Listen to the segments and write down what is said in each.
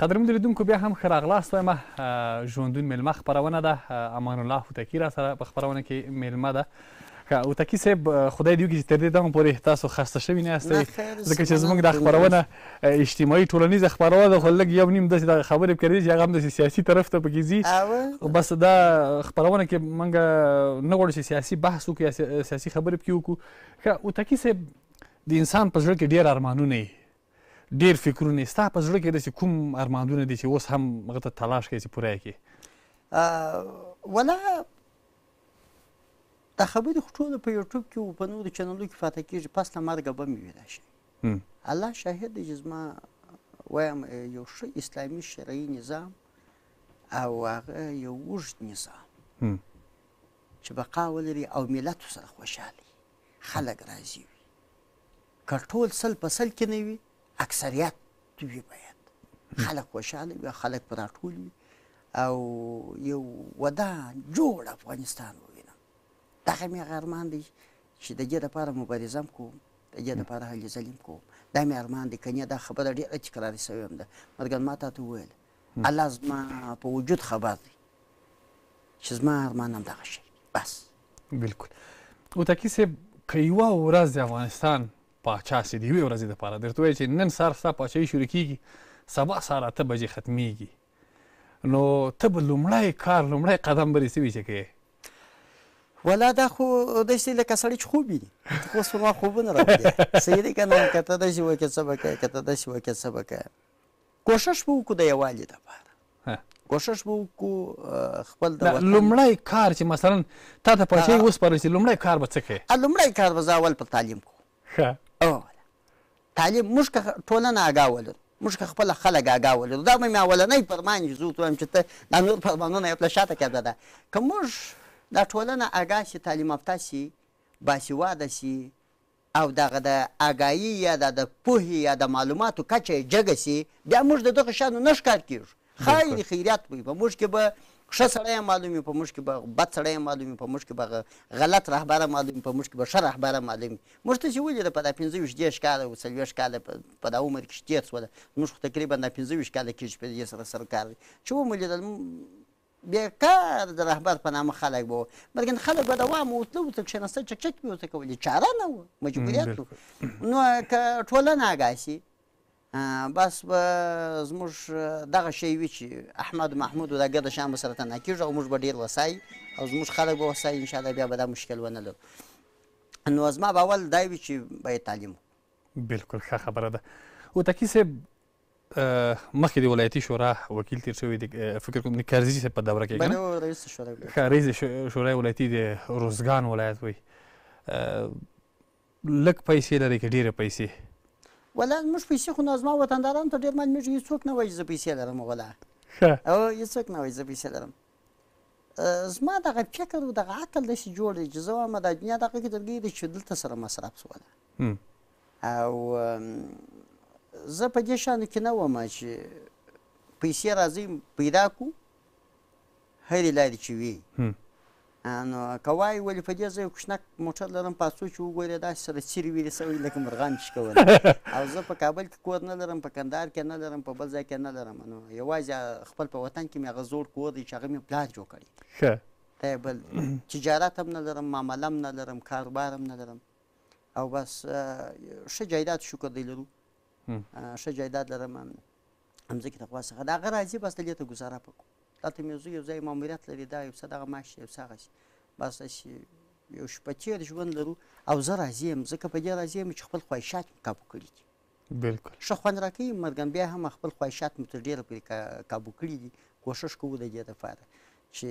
قدرمنو لیدونکو بیا هم ښه راغلاست وایم. ژوندون میلمه خپرونه ده. امان الله هوتکي را سره په خپرونه کې میلمه ده. هوتکي صاحب خدای دې وکړي چې تر دې دغه پورې تاسو خسته شوي نه یاستئ، ځکه چې زموږ دا خپرونه اجتماعي ټولنیزه خپرونه ده، خو لږ یو نیم داسې دغه خبرې پکې چې هغه هم داسې سیاسي طرف ته پکې ځي. بس دا خپرونه کې موږ نه غواړو چې سیاسي بحث وکړو یا سیاسي خبرې پکې وکړو. هوتکي صاحب د انسان په زړه کې ډېر ارمانونه وي، ډېر فکرونه. ستا په زړه کې داسې کوم ارمانونه دي چې اوس هم هغه ته تلاش کوې چې پوره یې کړې؟ ولا دا خبرې خو ټوله په یوټیوب کې او په نورو چینلو کې پاته کېږي، پس له مرګه به مې ویلی شي. الله شاهد دی چې زما وایم یو ښه اسلامي شرعي نظام او هغه یو اوږد نظام چې بقا ولري او ملت سره خوشحالي خلک راضي وي. که ټول سل په سل کې نه وي، اکثریت وي، باید خلک خوشحاله وي، خلک په راټول وي او یو ودان جوړ افغانستان ووینم. دغه مې هغه ارمان دی چې د دې دپاره مبارزه م کوم، د دې دپاره هلې ځلې م کوم. دا مې ارمان دی. کنې دا خبره ډېره تکراري سوې هم ده. مرګن ما تا ته وویل الله زما په وجود خبر دی چې زما ارمان هم دغه شی بس. بلکل. هوتکي صاحب که یوه ورځ د افغانستان پاچا سي د یوې ورځې دپاره درته ووایي چې نن سهار ستا پاچاهي شروع کېږي، سبا سهار 8 بجې ختمېږي، نو ته به لومړی کار لومړی قدم به دې څه وي چې کوې؟ ولا دا خو داسې لکه سړی چې خوب ویني، ته خو اوس پر ما خوبونه راوړي. صحیح دی که نه؟ که ته داسې وکړې څه به کوې، که ته داسې وکړې څه به کوې. کوښښ به وکړو د یووالي دپاره، کوښښ به وکړو خپل د لومړی کار چې مثلا تا ته پاچاهي وسپارل شي، لومړی کار به څه کوې؟ لومړی کار به زه اول پر تعلیم کوم. تعلیم موږ که ټولنه اګاه ولرو، موږ که خپله خلک اګاه ولرو، دا به مې اولنی فرمان چې زه ورته وایم چې ته دا نور فرمانونه یې پله شاته کېده ده. که موږ دا ټولنه اګاه شي، تعلیم یافته شي، باسواده شي او دغه د اګاهي یا د پوهې یا د معلوماتو کچه یې جګه شي، بیا موږ د دغه شیانو نه ښکار کېږو. خیر خیریت وي، په موږ کې به ښه سړی معلوم وي، په موږ کې به بد سړی معلوم وي، په موږ کې به غلط رهبره معلوم وي، په موږ کې به ښه رهبره معلوم وي. موږ ته چې ولیده په دا 25 کاله او 40 کاله په دا عمر کې چې تېر شوله، موږ خو تقریبا دا 25 کاله کېږي چې په دې سره سرکار دی چې ومو لیدل بیکار د رهبر په نامه خلک به وو. بلکې خلک به دوام وتله، ورته کښېناسته چکچک به ورته کولې، چاره نه وه، مجبوریت و. نو که ټولنه اګاه شي، بس به زموږ دغه شی وي چې احمد محمود و دا ګرده شیان به سره تنها کېږي او موږ به ډېر وسایي او زموږ خلک به وسایي انشاءالله، بیا به دا مشکل ونه لرو. نو زما به اول دا وي چې باید تعلیم وکړو. بلکل ښه خبره ده. هوتکي صاحب مخکې د ولایتي شورا وکیل تېر شوی دی، فکر کوم د کرزي صاحب په دوره کې بله رئیس شورا رئیس شورای ولایتي د روزګان ولایت وایي. لږ پیسې لري که ډېرې پیسې؟ ولا موږ پیسې خو نو زما وطندارانو ته ډېر معلومېږي، هېڅوک نه وایي زه پیسې لرم. ولا هېڅوک نه وایي زه پیسې لرم. زما دغه فکر او دغه عقل داسې جوړ دی چې زه وایم دا دنیا دغه کې درګۍ دی چې دلته سره مصرف شوله او زه په دې شیانو کې نه وم چې پیسې راځي پیدا کړو هرې لارې چې وي. نو که وایي ولې په دې زه یو کوچنک موټر لرم، پاسو چې وګورې داسې سره څیرې ویرې سوي لکه مرغان چې کوله. او زه په کابل کې کور نه لرم، په کندهار کې نه لرم، په بل ځای کې نه لرم. نو یوازې خپل په وطن کې مې هغه زوړ کور دی چې هغه مې پلار جوړ کړی. دا بل تجارت هم نه لرم، معامله هم نه لرم، کاروبار هم نه لرم. او بس ښه جایداد شکر دی لرو، ښه جایداد لرم، مځکې ته خوا څخه د هغه راځي، بس د دې ته ګزاره په کوم. دلته مې زوی یو ځای ماموریت لري، دا یو څه دغه معاش یو څه هغه شي، بس داسې یو شپه تېر ژوند لرو. او زه راضي یم، ځکه په دې راضي یم چې خپل خواهشات مې کابو کړي دي. بلکل ښه خوند راکوي. مرګن بیا هم خپل خواهشات مې تر ډېره پورې کابو کړي دي. کوښښ کوو د دې دپاره چې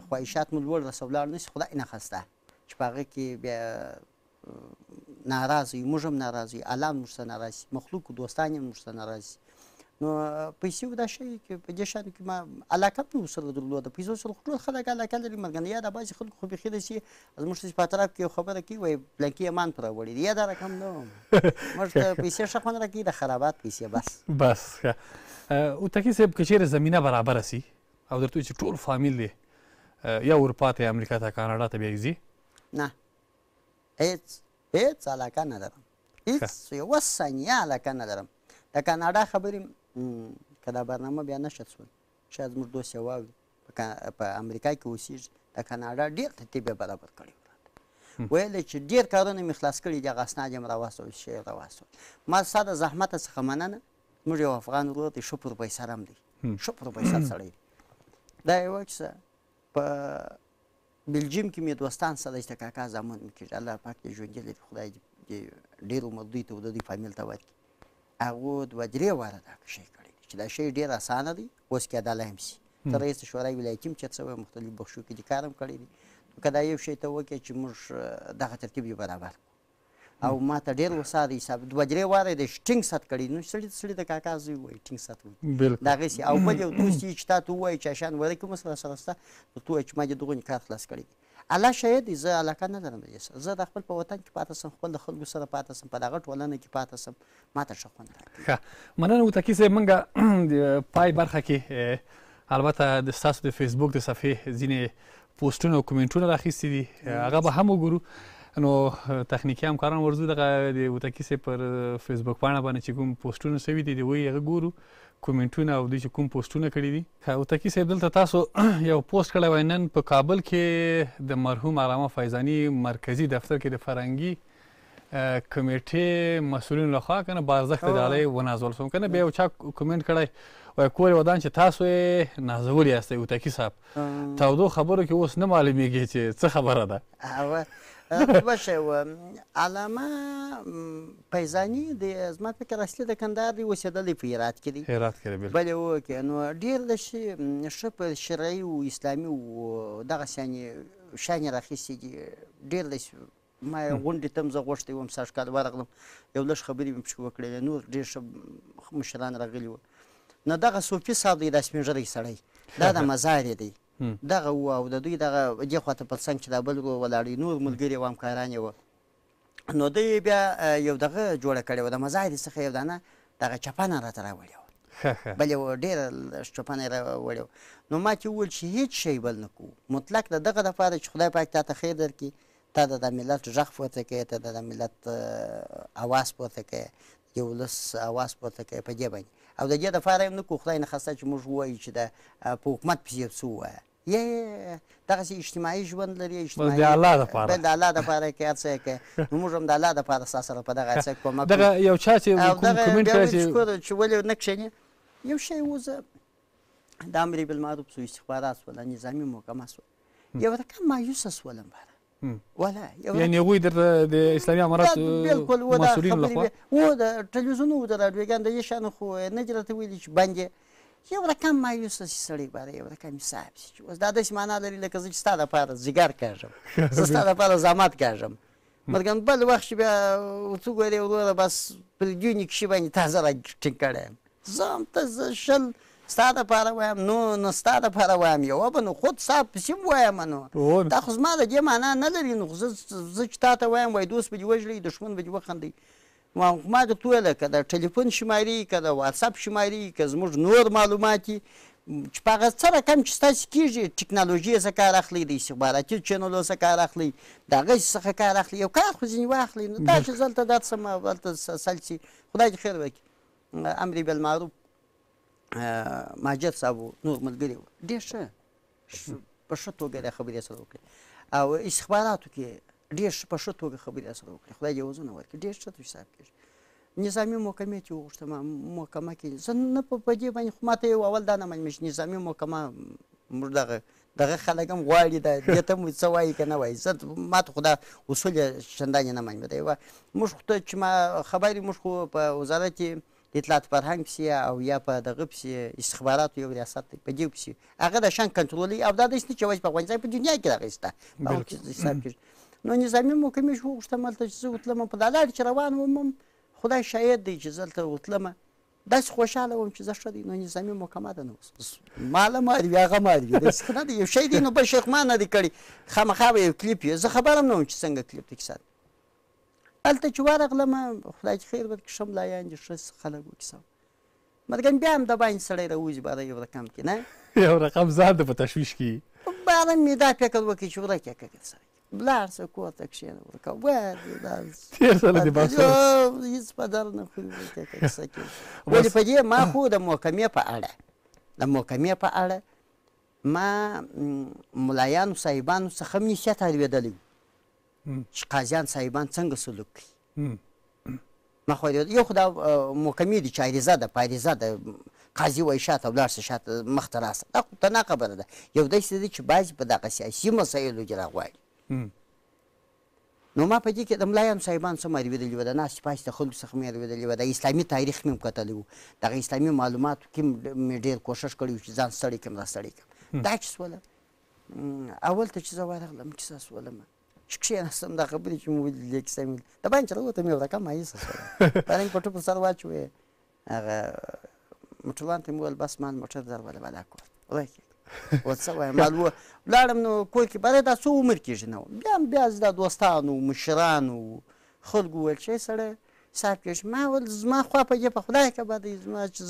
خواهشات مو لوړ رسه ولاړ نه شي، خدای نخواسته چې په هغه کې بیا ناراضه وي، موږ هم ناراضه وي، الله هم موږ سره ناراضه شي، مخلوق دوستان هم موږ سره ناراضه شي. نو پیسې دا شی چې په دې شیانو کې ما علاقه مې ورسره درلوده. پیسو سره خو ټول خلک علاقه لري. مرګن یا دا بعضې خلکو خو بیخي داسې زموږ چې په اطراف کې یو خبره کوي وایي پلانکي امان په راوړي دی، یا دا رقم نه وم. موږ ته پیسې ښه خوند راکوي، د خرابات پیسې بس. ښه. هوتکي صاحب که چېرې زمینه برابره سي او درته وایي چې ټول فامیل دی یا اروپا ته یا امریکا ته کاناډا ته بیا ځي؟ نه، هېڅ علاقه نه لرم، هېڅ یوه ثانیه علاقه نه لرم. د کاناډا خبرې که دا برنامه بیا نشد شول شاید زموږ دوست یې واوري په امریکا کې اوسېږي د کاناډا ډېر ترتیب یې برابر کړی و ویل چې ډېر کارونه مې خلاص کړي دي هغه اسناد یې م راواستول شی یې راواستول ما ستا د زحمته څخه مننه زموږ یو افغان ورور دی ښه پروفیسر هم دی ښه پروفیسر سړی دی دا یې وایي چې په بلجیم کې مې دوستان سره چې د کاکا زامن مې کېږي الله پاک دې ژوندي لري خدای دې ډېر عمر دوی ته د دوی فامیل ته ورکړي هغو دوه درې واره دا شی کړی دی چې دا شی ډېر اسانه دی اوس کېدلی هم شي ته رئیس شورای ولایتي هم چېرته شوی مختلف بخشو کې دې کار هم کړی دی که دا یو شی ته وکړې چې موږ دغه ترتیب یې برابر او ما ته ډېر وسا دی حساب دوه درې واره یې د ټینګ سات کړی نو سړي د کاکا زوی وایي ټینګ سات وایي د هغې او بل یو دوست یې چې تا ته ووایي چې اشان ورکې مو سره شته نو ته وایي چې ما دې دغونې کار خلاص کړی دی الله شاید دی زه علاقه نه لرم د دې سره زه د خپل په وطن کې پاته سم خپل د خلکو سره پاته سم په دغه ټولنه کې پاته سم ما ته ښه خوند راکوي ښه مننه هوتکي صاحب موږ د پای برخه کې البته د ستاسو د فیسبوک د صفحې ځینې پوسټونه او کومنټونه راخیستي دي هغه به هم وګورو نو تخنیکي همکاران ورځو دغه د هوتکي صاحب پر فیسبوک پاڼه باندې چې کوم پوسټونه سوي دي د وایي هغه ګورو کومنټونه او دوی چې کوم پوسټونه کړي دي هوتکي صاحب دلته تاسو یو پوسټ کړی وای نن په کابل کې د مرحوم علامه فیضاني مرکزي دفتر کې د فرهنګي کمیټې مسؤلینو لخوا کنه بازخت ډالۍ ونازول شوم کنه بیا یو چا کومنټ کړی وایي کور ودان چې تاسو یې نازولی یاستئ هوتکي صاحب تودو خبرو کې اوس نه معلومیږي چې څه خبره ده باشه علامه فیضاني د زما فکر اصلي د کندهار دی اوسېدلی په هرات کې دی هرات کې دی بلې وکړې نو ډېر د ښه په شرعي و اسلامي و دغسې یعنې شیان یې راخیستي دي ډېر داسې ما یې غونډې ته هم زه غوښتی وم سږ کال ورغلم یو لږ خبرې مې پکښې وکړې نور ډېر ښه مشران راغلي وو نو دغه صوفي صاحب دی دا سپین ږیری سړی دا د مزار دی دغه و او د دوی دغه دې خواته په څنګ چې دا بل ولاړ نور ملګري و همکاران یې وه نو دوی بیا یو دغه جوړه کړې وه د مزارې څخه یو دانه دغه چپنه راته راوړې وه بل یې ډېره چپنه یې راوړې وه نو ما چې وویل چې هېڅ شی بل نه کوو مطلق د دغه دپاره چې خدای پاک تا ته خیر درکړي تا د ملت غږ پورته کوې ته د ملت اواز پورته کوې د ولس اواز پورته کوې په دې باندې او د دې دپاره هم نه کوو خدای نخواسته چې موږ ووایو چې په حکومت پسې یو څه ووایه یا دغسې اجتماعي ژوند لري اجتماعي د الله دپاره د الله دپاره کې هر څه یې کوې نو موږ هم د الله دپاره ستا سره په دغه څه کومک دغه یو چا چې کومنټ کړی چې ولې نه کښېنې یو شی و زه د امر بالمعروف سو استخبارات سوله نظامي محکمه سوه یو رقم مایوسه سولم باره ولا یعنې هغوی درته د اسلامي امارات مسؤلینو لخوا و د ټلویزیون و د راډیوګان د دې شیانو خو نه دي راته ویلي چې بند یو رقم مایوسه شي سړی باره یو رقم حساب شي چې اوس دا داسې معنا لري لکه زه چې ستا دپاره ځیګر کاږم زه ستا دپاره زحمت کاږم مګر بل وخت چې بیا ورته وګورې وروره بس په دې کښې باندې تا زه را ټینګ کړی یم زه هم ته زه شل ستا دپاره وایم نو ستا دپاره وایم یوه به نو خود ستا پسې هم وایم نو دا خو زما د دې معنا نه لري نو زه چې تا ته وایم وایي دوست به دې وژړئ دښمن به دې وخندئ ما درته وویله که د ټلیفون شمارې که د واتساپ شمارې که زموږ نور معلومات چې په هغه څه رقم چې ستاسې کېږي ټکنالوژي څخه کار اخلئ د استخباراتي چینلو څخه کار اخلئ د هغسې څخه کار اخلئ یو کار خو ځینې واخلئ نو دا چې زه هلته دا څه هلته سل شي خدای دې خیر وکړي امر بالمعروف ماجد صاحب نور ملګري وو ډېر ښه په ښه توګه د خبرې سره وکړې او استخباراتو کې ډېر ښه په ښه توګه خبرې سره وکړې خدای دې وزونه ورکړي ډېر ښه حساب کېږي نظامي محکمې چې وغوښتم محکمه کې زه نه په دې باندې خو ما ته یو اول دا نه معلومېږي چې نظامي محکمه موږ دغه خلک هم غواړي دې ته مو څه وایي که نه وایي زه ما ته خو دا اصول یې چندانې نه معلومېده موږ خو ته چې ما خبرې موږ خو په وزارت اطلاعات فرهنګ پسې او یا په دغه پسې استخباراتو یو ریاست دی په دې پسې هغه د شان کنټرولوي او دا داسې نه چې یوازې په افغانستان په دنیا کې دغه شته په هغو کې حساب کېږي نو نظامي محکمې چې وغوښتم هلته چې زه وتلم په دا لارې چې روان وم خدای شاید دی چې زه هلته وتلم داسې خوشحاله وم چې زه ښه دی نو نظامي محکمه ده نو ما له مار وي هغه مار وي داسې نه دی یو شی دی نو بل شیخ ما نه دی کړی خامخا به یو کلیپ وي زه خبر هم نه وم چې څنګه کلیپ دی کیسه هلته چې ورغلم خدای دې خیر ورکړي ښه ملایان دي ښه خلک وو کیسه مګر بیا هم د باندې سړی راوځي باره یو رقم کې نه یو رقم ځان د په تشویش کې باره مې دا فکر وکړي چې ورک یې که سړی ولاړ شه کور ته کښېنه ورته تېر شه له دې بحث هېڅ په در نه خوري کیسه کوي. ولې په دې ما خو د محکمې په اړه ما ملایانو صاحبانو څخه هم نصیحت اورېدلی و چې قاضیان صاحبان څنګه سلوک کوي. ما خو یو خو دا محکمې دي چې عریضه ده، په عریضه ده قاضي وایي شاته ولاړ شه، شاته مخ ته راسه. دا خو تنها خبره ده. یو داسې دی چې بعضې په دغه سیاسي مسایلو کې راغواړي. نو ما په دې کې د ملایانو صاحبانو څه مې اورېدلي وه، د ناستې پاستې د خلکو څخه مې اورېدلي وه، د اسلامي تاریخ مې هم کتلی و، دغه اسلامي معلوماتو کې مې ډېر کوښښ کړی و چې ځان ستړی کړم راستړی کړم. دا چې سوله اول ته چې زه ورغلم کیسه سولم چې کښېناستم دا خبرې چې مې ولیدلې کیسه مې د باندې چې راووتم یو رقم مایوسه شوم. بارنګ پټو پر سر واچوې هغه موټروان ته مې وویل بس ما موټر در وله بلا کور اوس څه وایم معلومه ولاړم نو کور کې باره دا څو عمر کېږي نه و بیا دا دوستانو مشرانو خلکو وویل چې سړی صاحب کېږي ما ویل زما خوا په دې په خدای که بده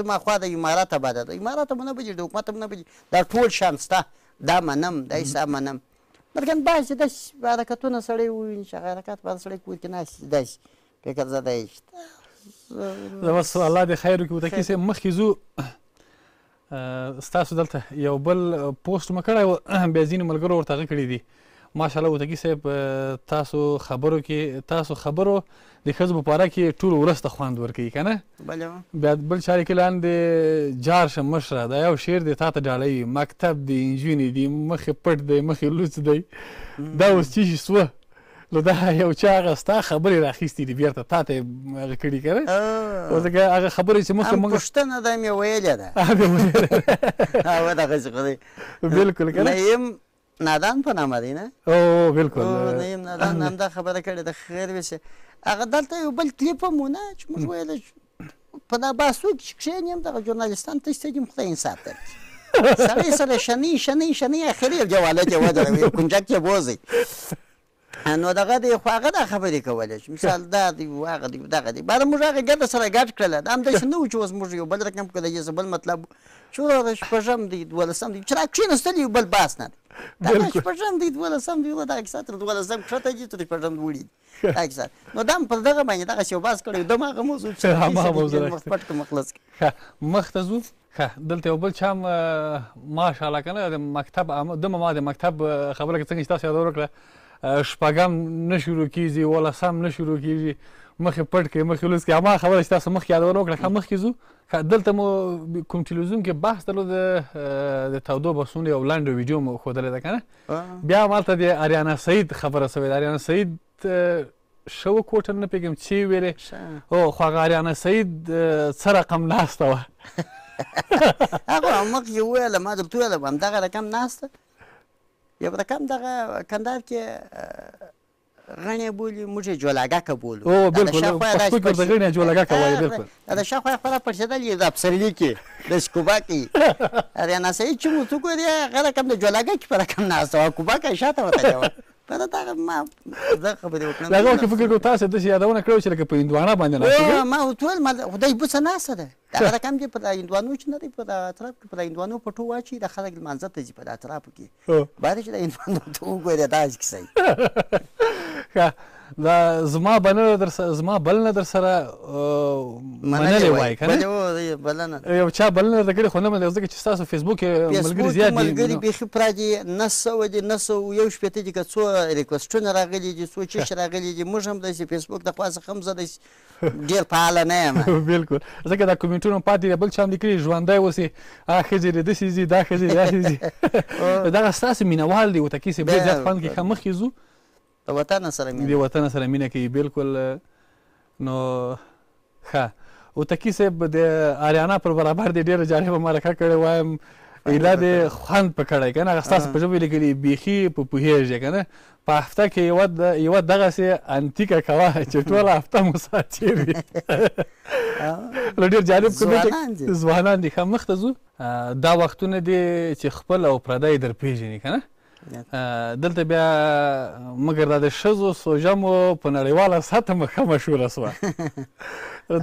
زما خوا د امارته بده ده امارته مو نه بدي د حکومت هم نه بدي دا ټول شیان شته دا منم دا حساب منم بلکې بعضې داسې حرکتونه سړی وویني چې هغه حرکت باندې سړی کور کې ناست داسې فکر زده یې بس الله دې خیر وکړي. وتکي صاحب مخکې ځو ستاسو دلته یو بل پوسټ مې کړی و بیا ځینې ملګرو ورته هغه کړي دي ماشاءالله وتکي صاحب تاسو خبرو د ښځو په باره کې ټول ولس ته خوند ورکوي که نه بیا بل چارې کې لاندې جار شه مشره دا یو شعر دی تا ته ډالوي مکتب دی نجونې دي مخې پټ دی مخې لوڅ دی دا اوس څه شي سوه نو دا یو چا هغه ستا خبرې راخیستې دي بېرته تا ته یې هغه کړي که نه اوس هغه خبرې چې مخکې موږ پوښتنه دا مې ویلې ده دغسې خو دی بلکل که نه نادان په نامه دی نه او بلکل نه یم نادان همدا خبره کړې ده خیر وشي هغه دلته یو بل کلیپ هم و نه چې موږ ویله په دا بحثو کې چې کښېنیم دغه ژورنالستان ته ایستدیم خدای انصاف درکړي سړی سره شنې اخري یو جوالت یې ودروي یو کنجک یې بوځي نو دغه دی خو هغه دا خبرې کولی چې مثال دا دی هغه دی دغه دی باره موږ هغه ګرده سره ګډ کړله دا همداسې نه و چې اوس موږ یو بل رقم کړی یې بل مطلب چې هغه شپږم دی 12 دی چې را کښېنستلي یو بل بحث نه دی دا شپږم دی 12 دی دغه کیسه تر 12 کښته دي تر شپږم وړي دا کیسه نو دا هم پر دغه باندې دغسې یو بحث کړی د هماغه موضوع چې مخ پټ کړم خلاص مخ ته ځو دلته یو بل چا هم ماشاءالله که نه د مکتب دمه ما د مکتب خبره کې څنګه چې تاسو یاد ورکړه شپږم نه شروع کېږي 12 نه شروع کېږي مخې پټ کړئ مخې لوڅ کړئ هماغه خبره چې تاسو مخکې یاد وکړه ښه مخکې ځو دلته مو کوم ټلویزیون کې بحث درلود د تودو بحثونو یو لنډ ویډیو مو ښودلی ده که نه بیا همالته د اریانا سعید خبره سوې ده اریانا سعید شوه کوټه نه پوهېږم چې ویلې او خو هغه اریانا سعید څه رقم ناسته وه هغه مخکې وویله ما درته ویله همدغه رقم ناسته یو رقم دغه کندهار کې غڼې بولي موږ یې جولاګکه بولو او بلکل پښتو کې ورته غڼې جولاګکه وایي بلکل دا د شاوخوا خپله پړسېدلې د افسرلي کې د سکوبا کې اریانا سعید چې مو څوک ویلې هغه رقم د جولاګکې په رقم ناسته وه کوبا که یې شاته وتلې وه په دغه ما زه خبرې وکړم د هغه وخت فکر کوم تاسو داسې یادونه کړې وه چې لکه په هندوانه باندې ناست ما ورته ویل خدای بوڅه ناسته ده دغه رقم دې په هندوانو چې نه دی په اطراف کې په هندوانو پټو واچي د خلک لمانځه ته ځي په اطرافو کې باید چې د هندوانو ته وګورې داسې کیسه دا زما بلنه در سره منلې وایي که نه یو چا بلنه درته کړې خو نه منلې ځکه چې ستاسو فیسبوک کې ملګري زیات دي ملګري بیخي پوره دي 900 دي 901 دي که څو ریکوسټونه راغلي دي څو چیش راغلي دي موږ هم داسې فیسبوک د خوا څخه هم زه داسې ډېر فعاله نه یم بلکل ځکه دا کومنټونه پاتې دي بل چا هم لیکلي ژوندی اوسې ښځې دې داسې ځي دا ښځې داسې ځي دغه ستاسو مینهوال دي وتکي صاحب ډېر زیات خوند کوي ښه مخکې ځو د وطن سره مینه د وطن سره مینه کوي بلکل نو ښه وتکي صاحب د اریانا پر برابر د ډېره جالبه مرکه کړې وایم ایله د خوند په کړی که نه هغه ستاسو په ژبه یې لیکلي بیخي په پوهېږې که نه په هفته کې یوه دغسې انتیکه کوه چې ټوله هفته مو ساعت تېر وي نو ډېر جالب ځوانان دي ښه مخ ته ځو دا وختونه دي چې خپل او پردی در پېژني که نه دلته بیا مګر دا د ښځو سوژه مو په نړیواله سطحه ښه مشهوره سوه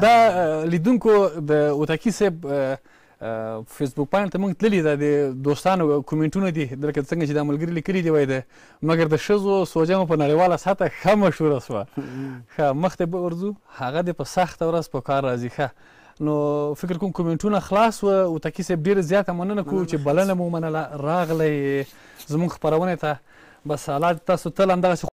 دا لیدونکو د وتکي صاحب فیسبوک باندې ته موږ تللي ده د دوستانو کومنټونه دي لکه څنګه چې دا ملګري لیکلي دي وایي د مګر د ښځو سوجمه په نړیواله سطحه ښه مشهوره شوه ښه مخ ته به ورځو هغه د په سخته ورځ په کار راځي ښه نو فکر کوم کومنټونه خلاص وه او تکي صاحب ډېره زیاته مننه کوو چې بلنه مو ومنله راغلی زموږ خپرونې ته بس حالات تاسو تل همدغسې